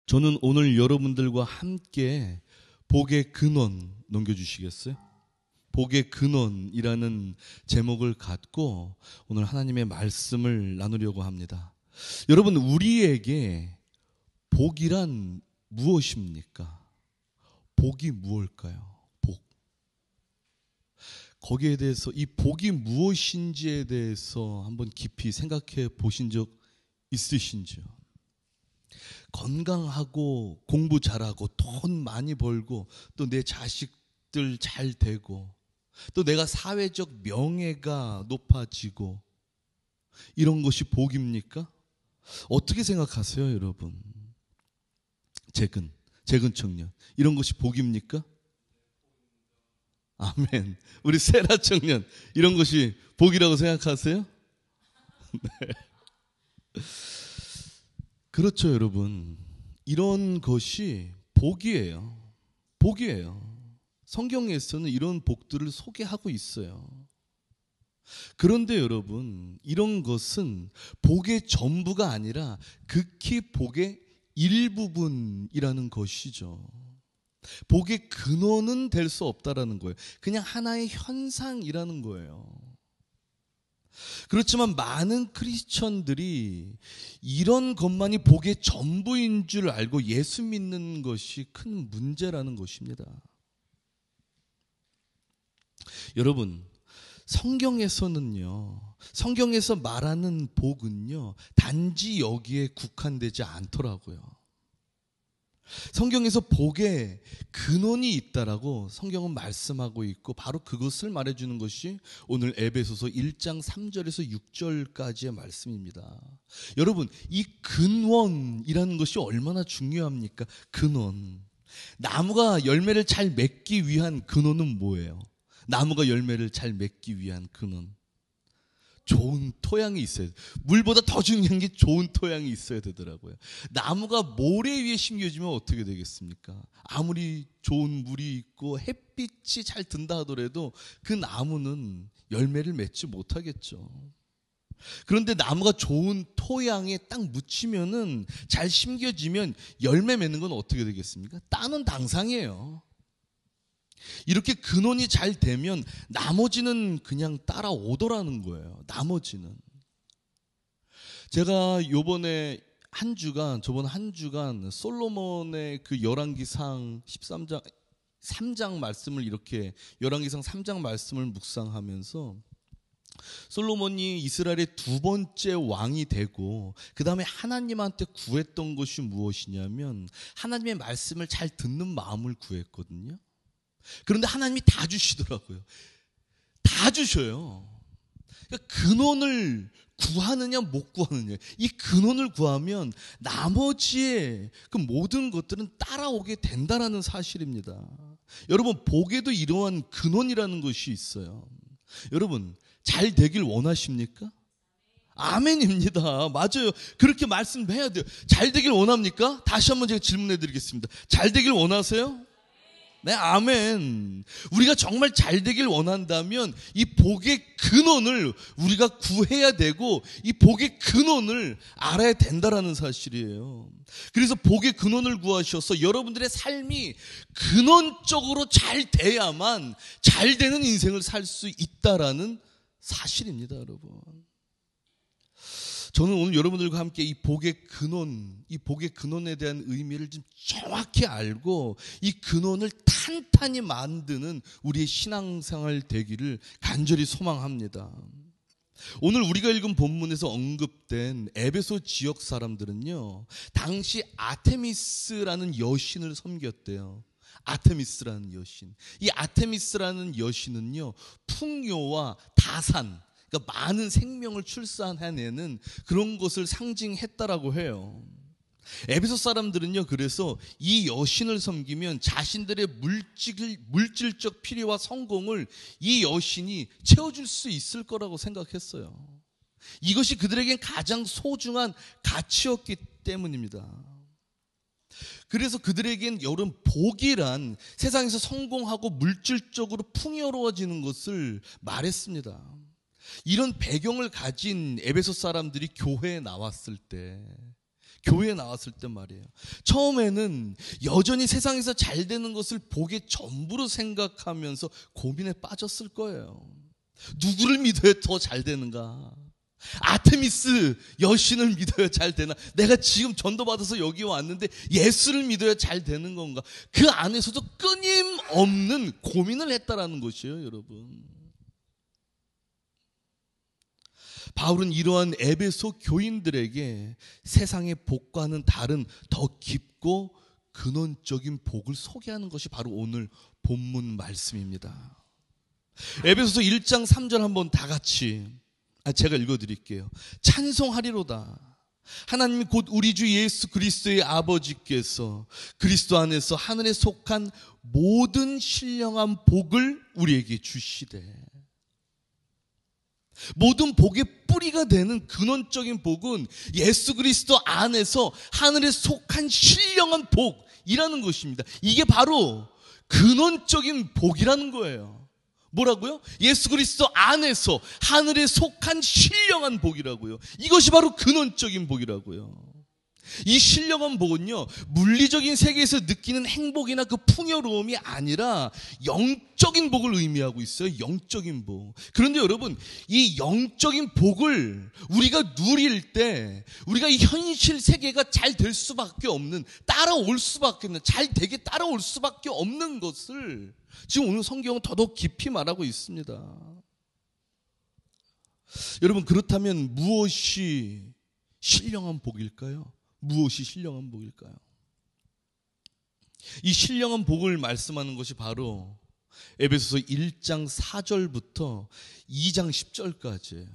저는 오늘 여러분들과 함께 복의 근원 넘겨주시겠어요? 복의 근원이라는 제목을 갖고 오늘 하나님의 말씀을 나누려고 합니다. 여러분, 우리에게 복이란 무엇입니까? 복이 무엇일까요? 복. 거기에 대해서 이 복이 무엇인지에 대해서 한번 깊이 생각해 보신 적 있으신지요? 건강하고 공부 잘하고 돈 많이 벌고 또 내 자식들 잘 되고 또 내가 사회적 명예가 높아지고 이런 것이 복입니까? 어떻게 생각하세요, 여러분? 재근 청년, 이런 것이 복입니까? 아멘. 우리 세라 청년, 이런 것이 복이라고 생각하세요? 네. 그렇죠, 여러분. 이런 것이 복이에요. 복이에요. 성경에서는 이런 복들을 소개하고 있어요. 그런데 여러분, 이런 것은 복의 전부가 아니라 극히 복의 일부분이라는 것이죠. 복의 근원은 될 수 없다라는 거예요. 그냥 하나의 현상이라는 거예요. 그렇지만 많은 크리스천들이 이런 것만이 복의 전부인 줄 알고 예수 믿는 것이 큰 문제라는 것입니다. 여러분, 성경에서 말하는 복은요, 단지 여기에 국한되지 않더라고요. 성경에서 복의 근원이 있다라고 성경은 말씀하고 있고, 바로 그것을 말해주는 것이 오늘 에베소서 1장 3절에서 6절까지의 말씀입니다. 여러분, 이 근원이라는 것이 얼마나 중요합니까? 근원. 나무가 열매를 잘 맺기 위한 근원은 뭐예요? 나무가 열매를 잘 맺기 위한 근원, 좋은 토양이 있어야 돼. 물보다 더 중요한 게 좋은 토양이 있어야 되더라고요. 나무가 모래 위에 심겨지면 어떻게 되겠습니까? 아무리 좋은 물이 있고 햇빛이 잘 든다 하더라도 그 나무는 열매를 맺지 못하겠죠. 그런데 나무가 좋은 토양에 딱 묻히면은, 잘 심겨지면 열매 맺는 건 어떻게 되겠습니까? 따는 당상이에요. 이렇게 근원이 잘 되면 나머지는 그냥 따라오더라는 거예요. 나머지는. 제가 저번 한 주간 솔로몬의 그 열왕기상 3장 말씀을 이렇게, 열왕기상 3장 말씀을 묵상하면서 솔로몬이 이스라엘의 두 번째 왕이 되고 그 다음에 하나님한테 구했던 것이 무엇이냐면, 하나님의 말씀을 잘 듣는 마음을 구했거든요. 그런데 하나님이 다 주시더라고요. 다 주셔요. 그러니까 근원을 구하느냐 못 구하느냐, 이 근원을 구하면 나머지의 그 모든 것들은 따라오게 된다는 사실입니다. 여러분, 복에도 이러한 근원이라는 것이 있어요. 여러분, 잘 되길 원하십니까? 아멘입니다. 맞아요. 그렇게 말씀해야 돼요. 잘 되길 원합니까? 다시 한번 제가 질문해 드리겠습니다. 잘 되길 원하세요? 네, 아멘. 우리가 정말 잘 되길 원한다면 이 복의 근원을 우리가 구해야 되고, 이 복의 근원을 알아야 된다라는 사실이에요. 그래서 복의 근원을 구하셔서 여러분들의 삶이 근원적으로 잘 돼야만 잘 되는 인생을 살 수 있다라는 사실입니다, 여러분. 저는 오늘 여러분들과 함께 이 복의 근원에 대한 의미를 좀 정확히 알고 이 근원을 탄탄히 만드는 우리의 신앙생활 되기를 간절히 소망합니다. 오늘 우리가 읽은 본문에서 언급된 에베소 지역 사람들은요, 당시 아테미스라는 여신을 섬겼대요. 아테미스라는 여신. 이 아테미스라는 여신은요, 풍요와 다산, 그러니까 많은 생명을 출산해내는 그런 것을 상징했다라고 해요. 에베소 사람들은요, 그래서 이 여신을 섬기면 자신들의 물질적 필요와 성공을 이 여신이 채워줄 수 있을 거라고 생각했어요. 이것이 그들에겐 가장 소중한 가치였기 때문입니다. 그래서 그들에겐 여러분, 복이란 세상에서 성공하고 물질적으로 풍요로워지는 것을 말했습니다. 이런 배경을 가진 에베소 사람들이 교회에 나왔을 때 교회에 나왔을 때 말이에요. 처음에는 여전히 세상에서 잘 되는 것을 복의 전부로 생각하면서 고민에 빠졌을 거예요. 누구를 믿어야 더 잘 되는가? 아테미스 여신을 믿어야 잘 되나? 내가 지금 전도받아서 여기 왔는데 예수를 믿어야 잘 되는 건가? 그 안에서도 끊임없는 고민을 했다라는 것이에요, 여러분. 바울은 이러한 에베소 교인들에게 세상의 복과는 다른 더 깊고 근원적인 복을 소개하는 것이 바로 오늘 본문 말씀입니다. 에베소서 1장 3절 한번 다 같이 제가 읽어드릴게요. 찬송하리로다. 하나님 곧 우리 주 예수 그리스도의 아버지께서 그리스도 안에서 하늘에 속한 모든 신령한 복을 우리에게 주시되, 모든 복의 뿌리가 되는 근원적인 복은 예수 그리스도 안에서 하늘에 속한 신령한 복이라는 것입니다. 이게 바로 근원적인 복이라는 거예요. 뭐라고요? 예수 그리스도 안에서 하늘에 속한 신령한 복이라고요. 이것이 바로 근원적인 복이라고요. 이 신령한 복은요, 물리적인 세계에서 느끼는 행복이나 그 풍요로움이 아니라 영적인 복을 의미하고 있어요. 영적인 복. 그런데 여러분, 이 영적인 복을 우리가 누릴 때 우리가 이 현실 세계가 잘 될 수밖에 없는, 따라올 수밖에 없는, 잘 되게 따라올 수밖에 없는 것을 지금 오늘 성경은 더더욱 깊이 말하고 있습니다. 여러분, 그렇다면 무엇이 신령한 복일까요? 무엇이 신령한 복일까요? 이 신령한 복을 말씀하는 것이 바로 에베소서 1장 4절부터 2장 10절까지예요.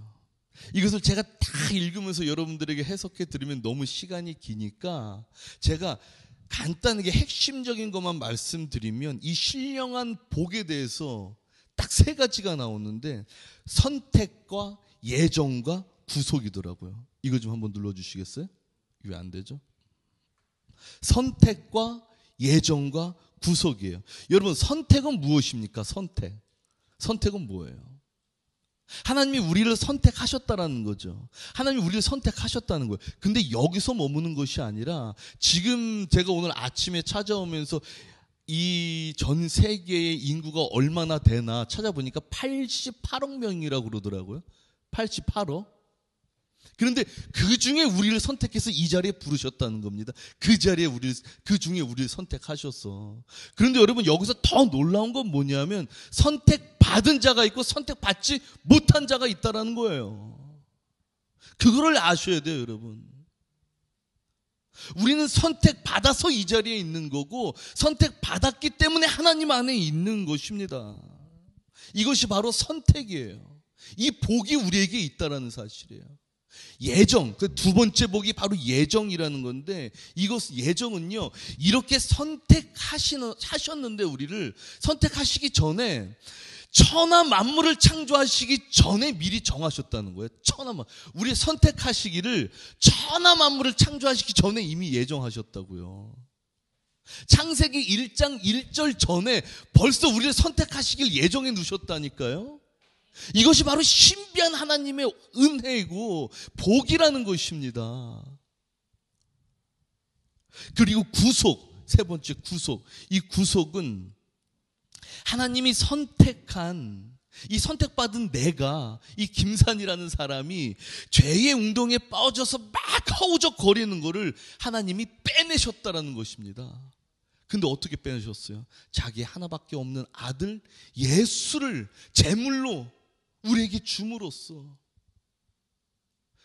이것을 제가 다 읽으면서 여러분들에게 해석해 드리면 너무 시간이 기니까 제가 간단하게 핵심적인 것만 말씀드리면, 이 신령한 복에 대해서 딱 세 가지가 나오는데 선택과 예정과 구속이더라고요. 이거 좀 한번 눌러주시겠어요? 왜 안 되죠? 선택과 예정과 구속이에요. 여러분, 선택은 무엇입니까? 선택은 뭐예요? 하나님이 우리를 선택하셨다라는 거죠. 하나님이 우리를 선택하셨다는 거예요. 근데 여기서 머무는 것이 아니라, 지금 제가 오늘 아침에 찾아오면서 이 전 세계의 인구가 얼마나 되나 찾아보니까 88억 명이라고 그러더라고요. 88억. 그런데 그 중에 우리를 선택해서 이 자리에 부르셨다는 겁니다. 그 중에 우리를 선택하셨어. 그런데 여러분, 여기서 더 놀라운 건 뭐냐면 선택받은 자가 있고 선택받지 못한 자가 있다라는 거예요. 그거를 아셔야 돼요, 여러분. 우리는 선택받아서 이 자리에 있는 거고, 선택받았기 때문에 하나님 안에 있는 것입니다. 이것이 바로 선택이에요. 이 복이 우리에게 있다라는 사실이에요. 예정, 그 두 번째 복이 바로 예정이라는 건데, 예정은요, 이렇게 선택하셨는데, 우리를 선택하시기 전에, 천하 만물을 창조하시기 전에 미리 정하셨다는 거예요. 우리 선택하시기를 천하 만물을 창조하시기 전에 이미 예정하셨다고요. 창세기 1장 1절 전에 벌써 우리를 선택하시길 예정해 두셨다니까요. 이것이 바로 신비한 하나님의 은혜이고 복이라는 것입니다. 그리고 구속, 세 번째 구속. 이 구속은 하나님이 선택한, 이 선택받은 내가, 이 김산이라는 사람이 죄의 웅덩이에 빠져서 막 허우적거리는 거를 하나님이 빼내셨다라는 것입니다. 근데 어떻게 빼내셨어요? 자기 하나밖에 없는 아들 예수를 제물로 우리에게 줌으로써,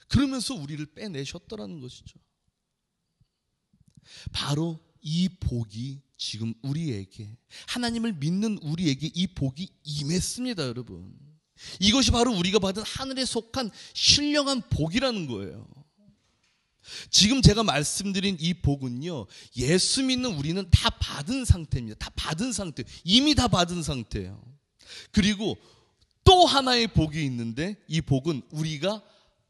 그러면서 우리를 빼내셨다라는 것이죠. 바로 이 복이 지금 우리에게, 하나님을 믿는 우리에게 이 복이 임했습니다, 여러분. 이것이 바로 우리가 받은 하늘에 속한 신령한 복이라는 거예요. 지금 제가 말씀드린 이 복은요, 예수 믿는 우리는 다 받은 상태입니다. 다 받은 상태, 이미 다 받은 상태예요. 그리고 또 하나의 복이 있는데, 이 복은 우리가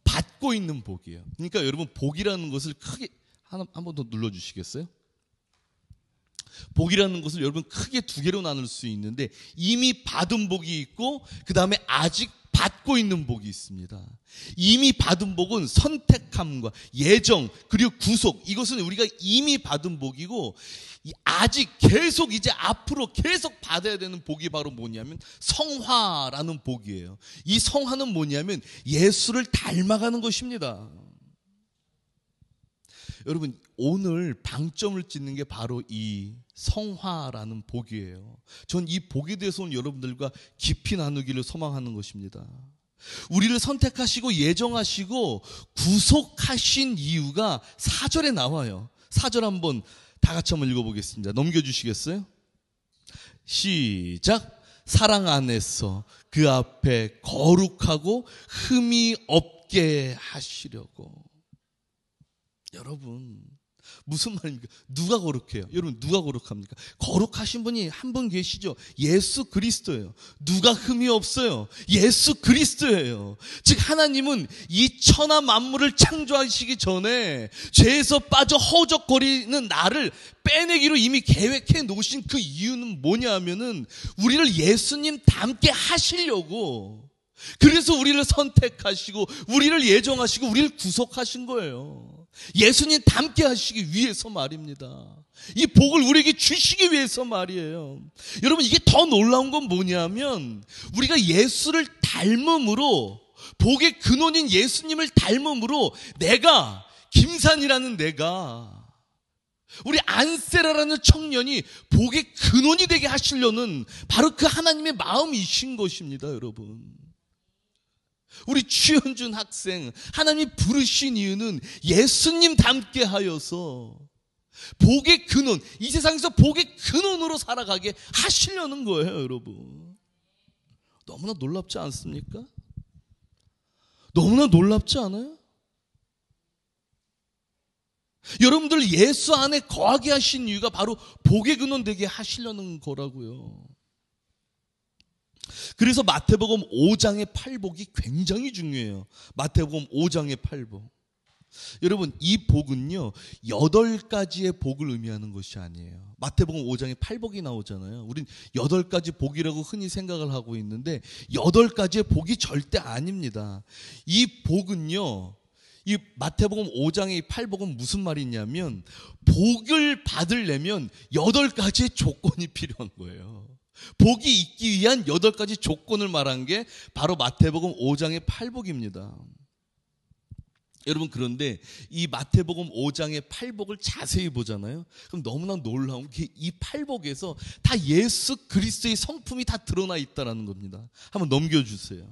받고 있는 복이에요. 그러니까 여러분, 복이라는 것을 크게 한 번 더 눌러주시겠어요? 복이라는 것을 여러분 크게 두 개로 나눌 수 있는데, 이미 받은 복이 있고, 그 다음에 아직 받고 있는 복이 있습니다. 이미 받은 복은 선택함과 예정 그리고 구속, 이것은 우리가 이미 받은 복이고, 아직 계속 이제 앞으로 계속 받아야 되는 복이 바로 뭐냐면 성화라는 복이에요. 이 성화는 뭐냐면 예수를 닮아가는 것입니다. 여러분, 오늘 방점을 찍는 게 바로 이 성화라는 복이에요. 전 이 복에 대해서 오늘 여러분들과 깊이 나누기를 소망하는 것입니다. 우리를 선택하시고 예정하시고 구속하신 이유가 4절에 나와요. 4절 한번 다 같이 한번 읽어보겠습니다. 넘겨주시겠어요? 시작. 사랑 안에서 그 앞에 거룩하고 흠이 없게 하시려고. 여러분, 무슨 말입니까? 누가 거룩해요? 여러분, 누가 거룩합니까? 거룩하신 분이 한 분 계시죠. 예수 그리스도예요. 누가 흠이 없어요? 예수 그리스도예요. 즉 하나님은 이 천하 만물을 창조하시기 전에 죄에서 빠져 허우적거리는 나를 빼내기로 이미 계획해 놓으신 그 이유는 뭐냐 하면은 우리를 예수님 닮게 하시려고, 그래서 우리를 선택하시고 우리를 예정하시고 우리를 구속하신 거예요. 예수님 닮게 하시기 위해서 말입니다. 이 복을 우리에게 주시기 위해서 말이에요. 여러분, 이게 더 놀라운 건 뭐냐면 우리가 예수를 닮음으로, 복의 근원인 예수님을 닮음으로 내가, 김산이라는 내가, 우리 안세라라는 청년이 복의 근원이 되게 하시려는 바로 그 하나님의 마음이신 것입니다. 여러분, 우리 추현준 학생 하나님이 부르신 이유는 예수님 닮게 하여서 복의 근원, 이 세상에서 복의 근원으로 살아가게 하시려는 거예요. 여러분, 너무나 놀랍지 않습니까? 너무나 놀랍지 않아요? 여러분들 예수 안에 거하게 하신 이유가 바로 복의 근원 되게 하시려는 거라고요. 그래서 마태복음 5장의 팔복이 굉장히 중요해요. 마태복음 5장의 팔복. 여러분, 이 복은요 8가지의 복을 의미하는 것이 아니에요. 마태복음 5장에 팔복이 나오잖아요. 우린 8가지 복이라고 흔히 생각을 하고 있는데 8가지의 복이 절대 아닙니다. 이 복은요, 이 마태복음 5장의 팔복은 무슨 말이냐면 복을 받으려면 8가지의 조건이 필요한 거예요. 복이 있기 위한 8가지 조건을 말한 게 바로 마태복음 5장의 팔복입니다. 여러분, 그런데 이 마태복음 5장의 팔복을 자세히 보잖아요. 그럼 너무나 놀라운 게 이 팔복에서 다 예수 그리스도의 성품이 다 드러나 있다는 겁니다. 한번 넘겨주세요.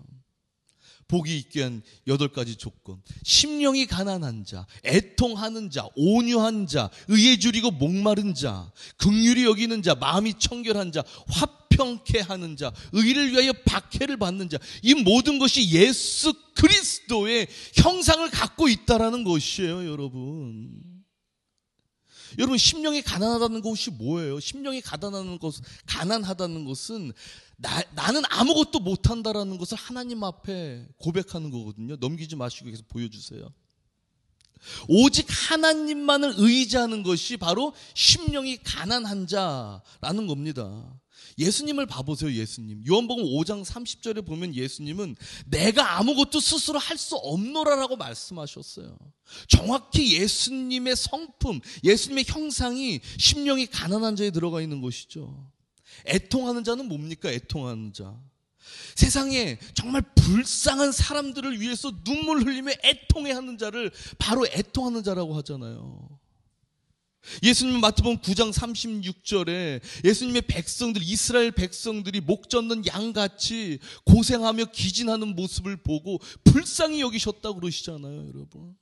복이 있게 한 8가지 조건. 심령이 가난한 자, 애통하는 자, 온유한 자, 의에 줄이고 목마른 자, 긍휼히 여기는 자, 마음이 청결한 자, 화평케 하는 자, 의를 위하여 박해를 받는 자, 이 모든 것이 예수 그리스도의 형상을 갖고 있다라는 것이에요. 여러분, 심령이 가난하다는 것이 뭐예요? 심령이 가난하다는 것은 나는 아무것도 못한다라는 것을 하나님 앞에 고백하는 거거든요. 넘기지 마시고 계속 보여주세요. 오직 하나님만을 의지하는 것이 바로 심령이 가난한 자라는 겁니다. 예수님을 봐보세요. 예수님, 요한복음 5장 30절에 보면 예수님은 내가 아무것도 스스로 할 수 없노라라고 말씀하셨어요. 정확히 예수님의 성품, 예수님의 형상이 심령이 가난한 자에 들어가 있는 것이죠. 애통하는 자는 뭡니까? 애통하는 자, 세상에 정말 불쌍한 사람들을 위해서 눈물 흘리며 애통해하는 자를 바로 애통하는 자라고 하잖아요. 예수님은 마태복음 9장 36절에 예수님의 백성들, 이스라엘 백성들이 목 젖는 양같이 고생하며 기진하는 모습을 보고 불쌍히 여기셨다고 그러시잖아요. 여러분,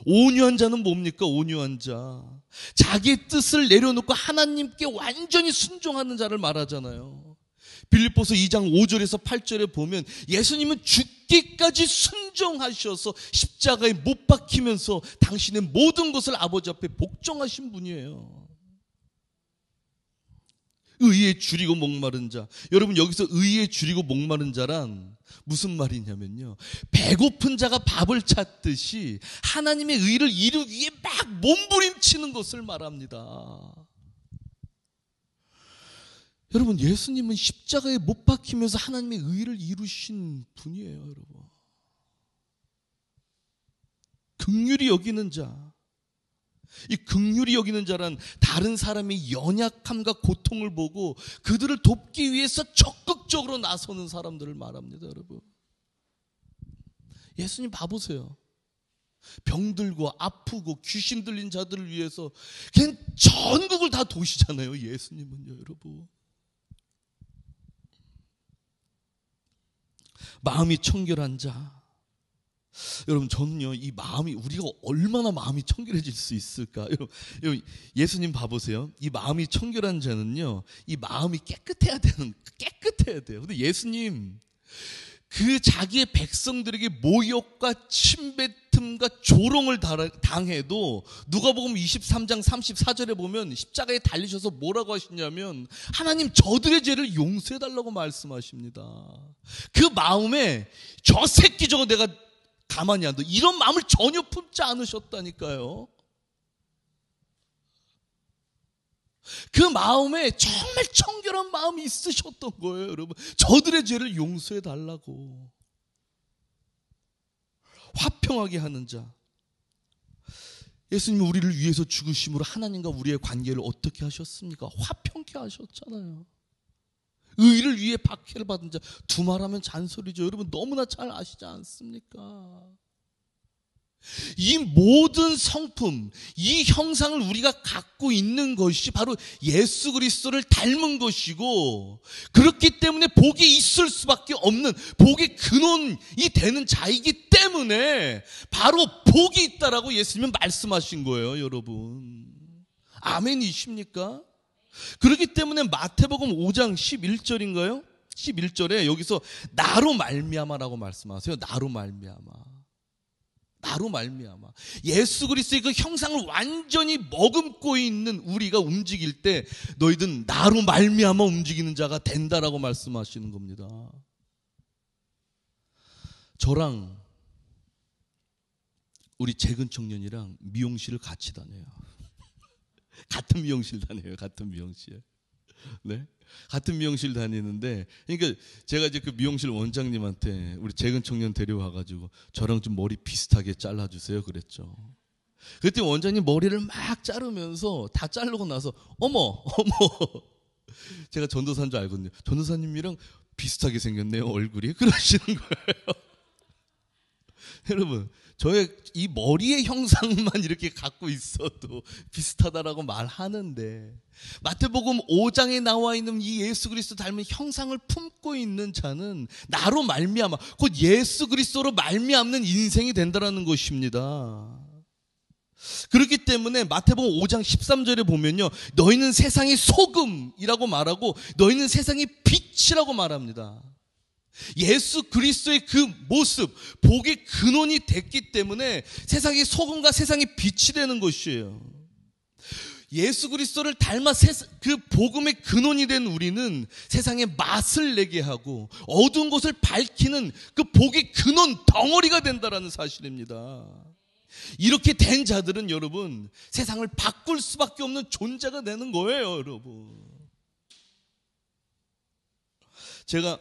온유한 자는 뭡니까? 온유한 자, 자기의 뜻을 내려놓고 하나님께 완전히 순종하는 자를 말하잖아요. 빌립보서 2장 5절에서 8절에 보면 예수님은 죽기까지 순종하셔서 십자가에 못 박히면서 당신의 모든 것을 아버지 앞에 복종하신 분이에요. 의에 줄이고 목마른 자. 여러분, 여기서 의에 줄이고 목마른 자란 무슨 말이냐면요, 배고픈 자가 밥을 찾듯이 하나님의 의를 이루기 위해 막 몸부림치는 것을 말합니다. 여러분, 예수님은 십자가에 못 박히면서 하나님의 의를 이루신 분이에요, 여러분. 긍휼히 여기는 자. 이 긍휼히 여기는 자란 다른 사람의 연약함과 고통을 보고 그들을 돕기 위해서 적극적으로 나서는 사람들을 말합니다, 여러분. 예수님 봐보세요. 병들고 아프고 귀신 들린 자들을 위해서 그냥 전국을 다 도시잖아요, 예수님은요, 여러분. 마음이 청결한 자. 여러분, 저는요, 이 마음이, 우리가 얼마나 마음이 청결해질 수 있을까? 여러분, 예수님 봐보세요. 이 마음이 청결한 자는요, 이 마음이 깨끗해야 돼요. 근데 예수님, 그 자기의 백성들에게 모욕과 침뱉음과 조롱을 당해도 누가복음 23장 34절에 보면 십자가에 달리셔서 뭐라고 하시냐면 하나님, 저들의 죄를 용서해달라고 말씀하십니다. 그 마음에 저 새끼 저거 내가 가만히 안 둬, 이런 마음을 전혀 품지 않으셨다니까요. 그 마음에 정말 청결한 마음이 있으셨던 거예요, 여러분. 저들의 죄를 용서해 달라고. 화평하게 하는 자. 예수님이 우리를 위해서 죽으심으로 하나님과 우리의 관계를 어떻게 하셨습니까? 화평케 하셨잖아요. 의를 위해 박해를 받은 자. 두말하면 잔소리죠. 여러분, 너무나 잘 아시지 않습니까? 이 모든 성품, 이 형상을 우리가 갖고 있는 것이 바로 예수 그리스도를 닮은 것이고, 그렇기 때문에 복이 있을 수밖에 없는, 복의 근원이 되는 자이기 때문에 바로 복이 있다라고 예수님은 말씀하신 거예요, 여러분. 아멘이십니까? 그렇기 때문에 마태복음 5장 11절인가요? 11절에 여기서 나로 말미암아라고 말씀하세요. 나로 말미암아. 예수 그리스도의 그 형상을 완전히 머금고 있는 우리가 움직일 때 너희들은 나로 말미암아 움직이는 자가 된다라고 말씀하시는 겁니다. 저랑 우리 재근 청년이랑 미용실을 같이 다녀요. 같은 미용실 다녀요. 네? 같은 미용실 다니는데, 그러니까 제가 이제 그 미용실 원장님한테 우리 재근 청년 데려와가지고 저랑 좀 머리 비슷하게 잘라주세요 그랬죠. 그때 원장님 머리를 막 자르면서 다 자르고 나서 어머 제가 전도사인 줄 알거든요. 전도사님이랑 비슷하게 생겼네요, 얼굴이. 그러시는 거예요. 여러분, 저의 이 머리의 형상만 이렇게 갖고 있어도 비슷하다라고 말하는데, 마태복음 5장에 나와 있는 이 예수 그리스도 닮은 형상을 품고 있는 자는 나로 말미암아, 곧 예수 그리스도로 말미암는 인생이 된다라는 것입니다. 그렇기 때문에 마태복음 5장 13절에 보면요, 너희는 세상의 소금이라고 말하고 너희는 세상의 빛이라고 말합니다. 예수 그리스도의 그 모습, 복의 근원이 됐기 때문에 세상의 소금과 세상의 빛이 되는 것이에요. 예수 그리스도를 닮아 그 복음의 근원이 된 우리는 세상에 맛을 내게 하고 어두운 것을 밝히는 그 복의 근원 덩어리가 된다라는 사실입니다. 이렇게 된 자들은 여러분, 세상을 바꿀 수밖에 없는 존재가 되는 거예요, 여러분. 제가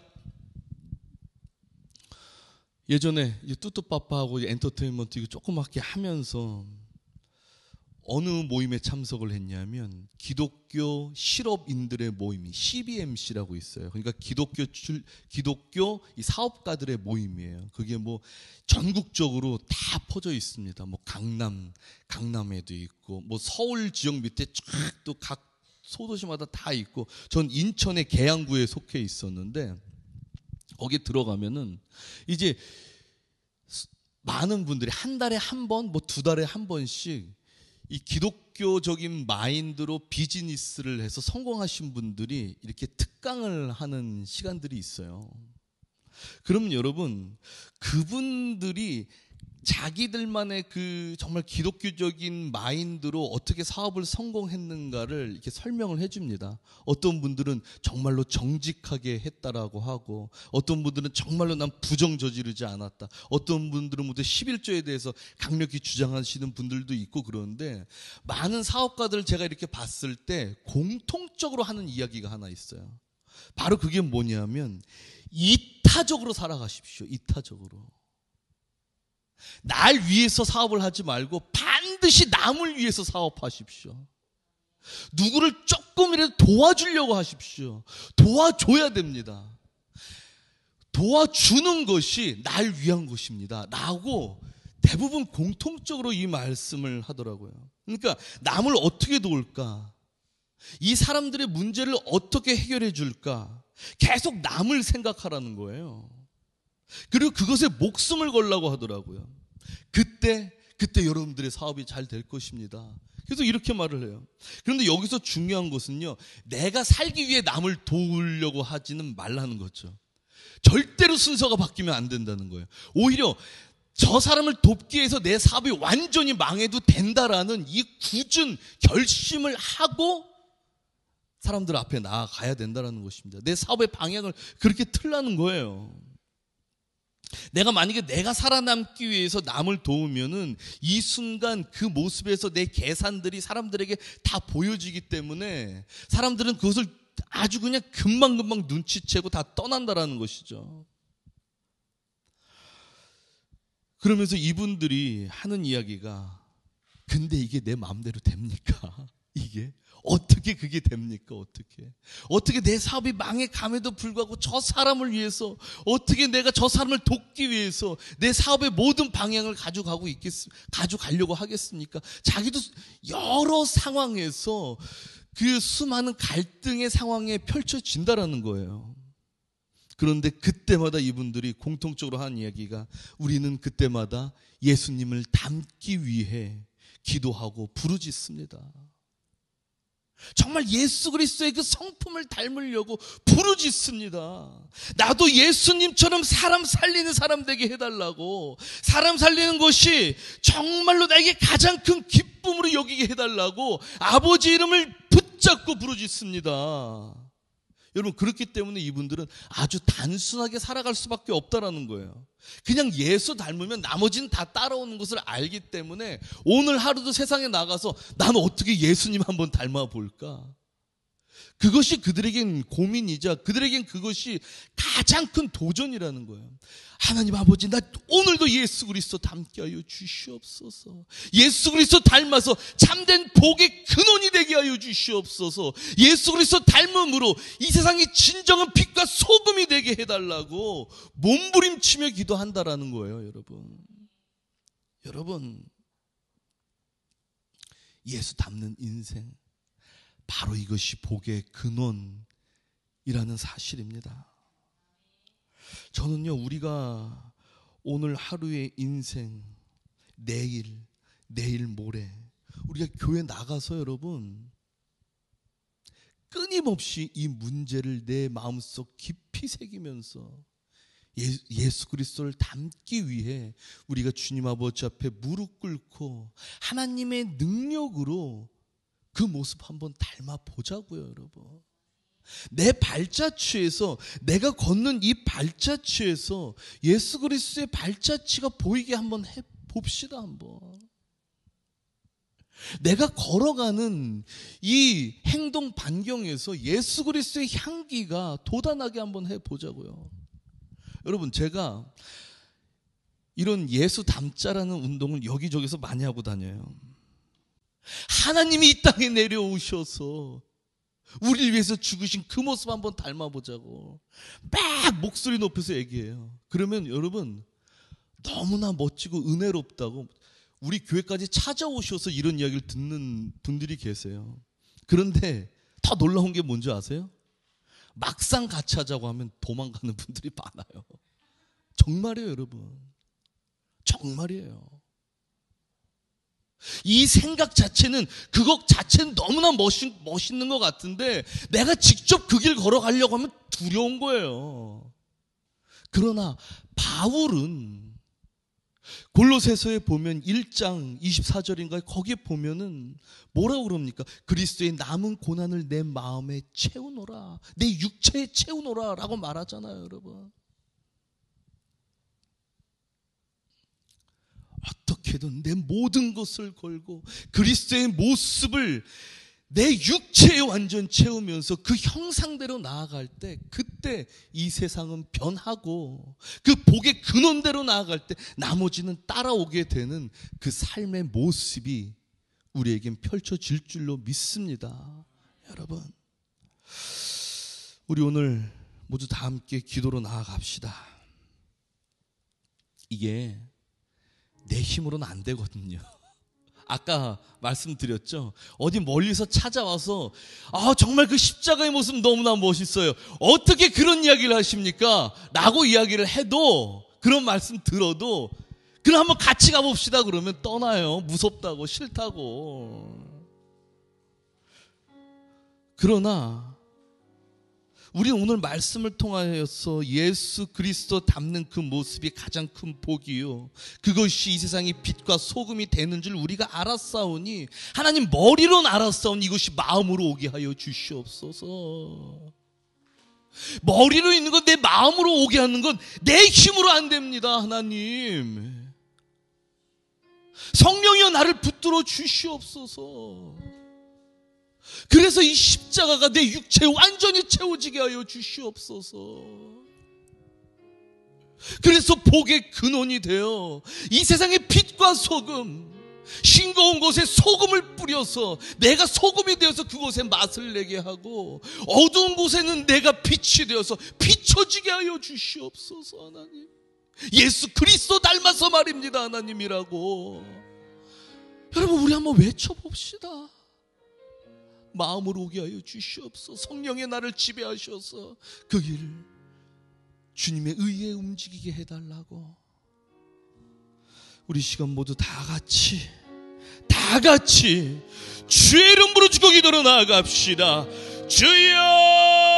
예전에 뚜뚜빠빠하고 엔터테인먼트 이거 조그맣게 하면서 어느 모임에 참석을 했냐면 기독교 실업인들의 모임이 CBMC라고 있어요. 그러니까 기독교 이 사업가들의 모임이에요. 그게 뭐 전국적으로 다 퍼져 있습니다. 뭐 강남에도 있고, 뭐 서울 지역 밑에 쫙 또 각 소도시마다 다 있고, 전 인천의 계양구에 속해 있었는데, 거기 들어가면은 이제 많은 분들이 한 달에 한 번, 뭐 두 달에 한 번씩 이 기독교적인 마인드로 비즈니스를 해서 성공하신 분들이 이렇게 특강을 하는 시간들이 있어요. 그럼 여러분, 그분들이 자기들만의 그 정말 기독교적인 마인드로 어떻게 사업을 성공했는가를 이렇게 설명을 해줍니다. 어떤 분들은 정말로 정직하게 했다라고 하고, 어떤 분들은 정말로 난 부정 저지르지 않았다, 어떤 분들은 모두 11조에 대해서 강력히 주장하시는 분들도 있고. 그런데 많은 사업가들을 제가 이렇게 봤을 때 공통적으로 하는 이야기가 하나 있어요. 바로 그게 뭐냐면 이타적으로 살아가십시오. 이타적으로. 날 위해서 사업을 하지 말고 반드시 남을 위해서 사업하십시오. 누구를 조금이라도 도와주려고 하십시오. 도와줘야 됩니다. 도와주는 것이 날 위한 것입니다. 라고 대부분 공통적으로 이 말씀을 하더라고요. 그러니까 남을 어떻게 도울까? 이 사람들의 문제를 어떻게 해결해 줄까? 계속 남을 생각하라는 거예요. 그리고 그것에 목숨을 걸라고 하더라고요. 그때 여러분들의 사업이 잘 될 것입니다. 그래서 이렇게 말을 해요. 그런데 여기서 중요한 것은요, 내가 살기 위해 남을 도우려고 하지는 말라는 거죠. 절대로 순서가 바뀌면 안 된다는 거예요. 오히려 저 사람을 돕기 위해서 내 사업이 완전히 망해도 된다라는 이 굳은 결심을 하고 사람들 앞에 나아가야 된다는 것입니다. 내 사업의 방향을 그렇게 틀라는 거예요. 만약에 내가 살아남기 위해서 남을 도우면은 이 순간 그 모습에서 내 계산들이 사람들에게 다 보여지기 때문에 사람들은 그것을 아주 그냥 금방금방 눈치채고 다 떠난다라는 것이죠. 그러면서 이분들이 하는 이야기가, 근데 이게 내 마음대로 됩니까? 이게 어떻게 그게 됩니까? 어떻게 내 사업이 망해감에도 불구하고 저 사람을 위해서, 어떻게 내가 저 사람을 돕기 위해서 내 사업의 모든 방향을 가져가려고 하겠습니까? 자기도 여러 상황에서 그 수많은 갈등의 상황에 펼쳐진다라는 거예요. 그런데 그때마다 이분들이 공통적으로 하는 이야기가, 우리는 그때마다 예수님을 닮기 위해 기도하고 부르짖습니다. 정말 예수 그리스도의 그 성품을 닮으려고 부르짖습니다. 나도 예수님처럼 사람 살리는 사람 되게 해달라고, 사람 살리는 것이 정말로 나에게 가장 큰 기쁨으로 여기게 해달라고 아버지 이름을 붙잡고 부르짖습니다. 여러분, 그렇기 때문에 이분들은 아주 단순하게 살아갈 수밖에 없다라는 거예요. 그냥 예수 닮으면 나머지는 다 따라오는 것을 알기 때문에 오늘 하루도 세상에 나가서 나는 어떻게 예수님 한번 닮아볼까? 그것이 그들에겐 고민이자 그들에겐 그것이 가장 큰 도전이라는 거예요. 하나님 아버지, 나 오늘도 예수 그리스도 닮게 하여 주시옵소서. 예수 그리스도 닮아서 참된 복의 근원이 되게 하여 주시옵소서. 예수 그리스도 닮음으로 이 세상의 진정한 빛과 소금이 되게 해달라고 몸부림치며 기도한다라는 거예요. 여러분, 예수 닮는 인생, 바로 이것이 복의 근원이라는 사실입니다. 저는요, 우리가 오늘 하루의 인생, 내일 모레 우리가 교회 나가서 여러분 끊임없이 이 문제를 내 마음속 깊이 새기면서 예수 그리스도를 닮기 위해 우리가 주님 아버지 앞에 무릎 꿇고 하나님의 능력으로 그 모습 한번 닮아보자고요, 여러분. 내 발자취에서, 내가 걷는 이 발자취에서 예수 그리스도의 발자취가 보이게 한번 해봅시다. 한번. 내가 걸어가는 이 행동 반경에서 예수 그리스도의 향기가 돋아나게 한번 해보자고요. 여러분, 제가 이런 예수 닮자라는 운동을 여기저기서 많이 하고 다녀요. 하나님이 이 땅에 내려오셔서 우리를 위해서 죽으신 그 모습 한번 닮아보자고 막 목소리 높여서 얘기해요. 그러면 여러분, 너무나 멋지고 은혜롭다고 우리 교회까지 찾아오셔서 이런 이야기를 듣는 분들이 계세요. 그런데 더 놀라운 게 뭔지 아세요? 막상 같이 하자고 하면 도망가는 분들이 많아요. 정말이에요, 여러분. 정말이에요. 이 생각 자체는, 그것 자체는 너무나 멋있는 것 같은데 내가 직접 그 길 걸어가려고 하면 두려운 거예요. 그러나 바울은 골로새서에 보면 1장 24절인가요? 거기에 보면은 뭐라고 그럽니까? 그리스도의 남은 고난을 내 마음에 채우노라, 내 육체에 채우노라 라고 말하잖아요, 여러분. 어떻게든 내 모든 것을 걸고 그리스도의 모습을 내 육체에 완전 채우면서 그 형상대로 나아갈 때, 그때 이 세상은 변하고 그 복의 근원대로 나아갈 때 나머지는 따라오게 되는 그 삶의 모습이 우리에겐 펼쳐질 줄로 믿습니다. 여러분, 우리 오늘 모두 다 함께 기도로 나아갑시다. 이게 내 힘으로는 안 되거든요. 아까 말씀드렸죠. 어디 멀리서 찾아와서 정말 그 십자가의 모습 너무나 멋있어요. 어떻게 그런 이야기를 하십니까? 라고 이야기를 해도, 그런 말씀 들어도 그럼 한번 같이 가봅시다 그러면 떠나요. 무섭다고, 싫다고. 그러나 우리는 오늘 말씀을 통하여서 예수 그리스도 닮는 그 모습이 가장 큰 복이요, 그것이 이 세상의 빛과 소금이 되는 줄 우리가 알았사오니, 하나님 머리로는 알았사오니 이것이 마음으로 오게 하여 주시옵소서. 머리로 있는 건, 내 마음으로 오게 하는 건 내 힘으로 안 됩니다. 하나님, 성령이여 나를 붙들어 주시옵소서. 그래서 이 십자가가 내 육체에 완전히 채워지게 하여 주시옵소서. 그래서 복의 근원이 되어 이 세상의 빛과 소금, 싱거운 곳에 소금을 뿌려서 내가 소금이 되어서 그곳에 맛을 내게 하고, 어두운 곳에는 내가 빛이 되어서 비춰지게 하여 주시옵소서. 하나님, 예수 그리스도 닮아서 말입니다. 하나님이라고. 여러분, 우리 한번 외쳐봅시다. 마음으로 오게 하여 주시옵소서. 성령의 나를 지배하셔서 그 길을 주님의 의에 움직이게 해달라고. 우리 시간 모두 다 같이 주의 이름 부르짖고 기도로 나아갑시다. 주여!